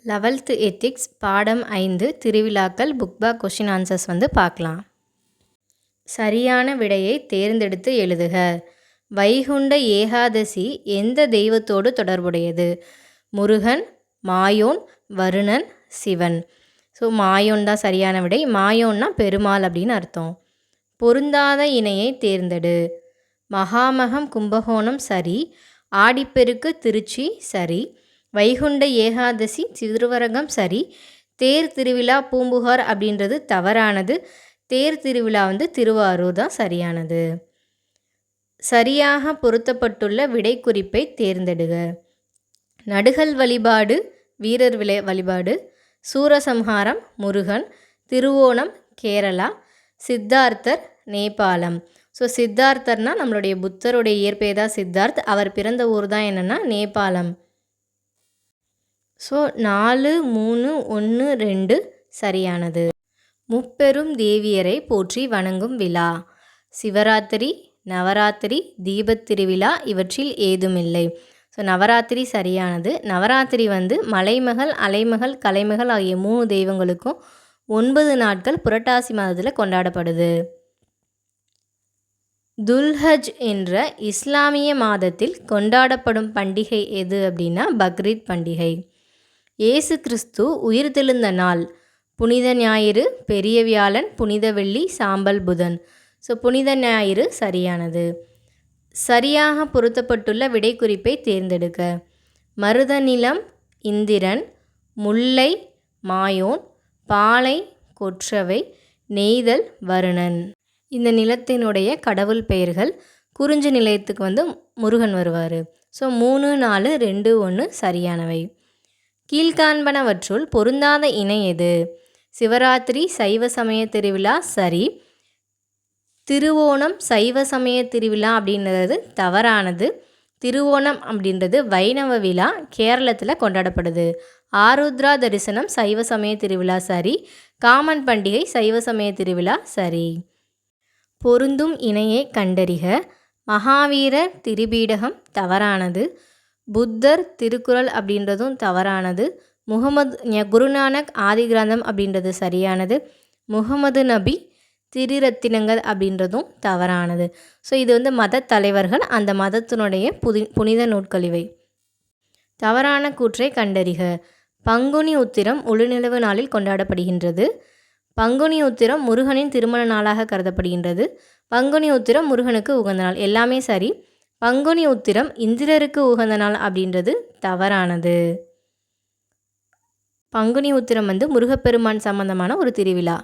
11th ethics பாடம் 5 திருவிழாக்கள் book back question answers பார்க்கலாம். சரியான விடையை தேர்ந்தெடுத்து எழுதுக. வைகுண்ட ஏகாதசி எந்த தெய்வத்தோடு தொடர்புடையது? முருகன், மாயோன், வருணன், சிவன். ஸோ மாயோன் தான் சரியான விடை. மாயோன்னா பெருமாள் அப்படின்னு அர்த்தம். பொருந்தாத இணையை தேர்ந்தெடு. மகாமகம் கும்பகோணம் சரி, ஆடிப்பெருக்கு திருச்சி சரி, வைகுண்ட ஏகாதசி திருவரங்கம் சரி, தேர் திருவிழா பூம்புகார் அப்படின்றது தவறானது. தேர் திருவிழா திருவாரூர் தான் சரியானது. சரியாக பொருத்தப்பட்டுள்ள விடை குறிப்பை தேர்ந்தெடுக. நடுகள் வழிபாடு வீரர் வழிபாடு, சூரசம்ஹாரம் முருகன், திருவோணம் கேரளா, சித்தார்த்தர் நேபாளம். ஸோ சித்தார்த்தர்னா நம்மளுடைய புத்தருடைய இயற்பெயர் தான் சித்தார்த். அவர் பிறந்த ஊர் தான் என்னென்னா நேபாளம். ஸோ 4, 3, 1, 2 சரியானது. முப்பெரும் தேவியரை போற்றி வணங்கும் விழா. சிவராத்திரி, நவராத்திரி, தீபத் திருவிழா இவற்றில் ஏதுமில்லை. ஸோ நவராத்திரி சரியானது. நவராத்திரி மலைமகள், அலைமகள், கலைமகள் ஆகிய 3 தெய்வங்களுக்கும் 9 நாட்கள் புரட்டாசி மாதத்தில் கொண்டாடப்படுது. துல்ஹஜ் என்ற இஸ்லாமிய மாதத்தில் கொண்டாடப்படும் பண்டிகை எது அப்படின்னா பக்ரீத் பண்டிகை. இயேசு கிறிஸ்து உயிர்த்தெழுந்த நாள் புனித ஞாயிறு, பெரிய வியாழன், புனித வெள்ளி, சாம்பல் புதன். ஸோ புனித ஞாயிறு சரியானது. சரியாக பொருத்தப்பட்டுள்ள விடை குறிப்பை தேர்ந்தெடுக்க. மருதநிலம் இந்திரன், முல்லை மாயோன், பாலை கொற்றவை, நெய்தல் வருணன். இந்த நிலத்தினுடைய கடவுள் பெயர்கள். குறிஞ்சி நிலையத்துக்கு முருகன் வருவார். ஸோ 3, 4, 2, 1 சரியானவை. கீழ்காண்பனவற்றுள் பொருந்தாத இணை எது? சிவராத்திரி சைவ சமய திருவிழா சரி, திருவோணம் சைவ சமய திருவிழா அப்படின்றது தவறானது. திருவோணம் அப்படின்றது வைணவ விழா, கேரளத்தில் கொண்டாடப்படுது. ஆருத்ரா தரிசனம் சைவ சமய திருவிழா சரி, காமன் பண்டிகை சைவ சமய திருவிழா சரி. பொருந்தும் இணையை கண்டறிக. மகாவீரர் திரிபீடகம் தவறானது. புத்தர் திருக்குறள் அப்படின்றதும் தவறானது. குருநானக் ஆதிகிரந்தம் அப்படின்றது சரியானது. முகமது நபி திரிரத்தினங்கள் அப்படின்றதும் தவறானது. ஸோ இது மத தலைவர்கள், அந்த மதத்தினுடைய புனித நூட்கள் இவை. தவறான கூற்றை கண்டறிக. பங்குனி உத்திரம் முழுநிலவு நாளில் கொண்டாடப்படுகின்றது. பங்குனி உத்திரம் முருகனின் திருமண நாளாக கருதப்படுகின்றது. பங்குனி உத்திரம் முருகனுக்கு உகந்த நாள். எல்லாமே சரி. பங்குனி உத்திரம் இந்திரருக்கு உகந்த நாள் அப்படின்றது தவறானது. பங்குனி உத்திரம் முருகப்பெருமான் சம்பந்தமான ஒரு திருவிழா.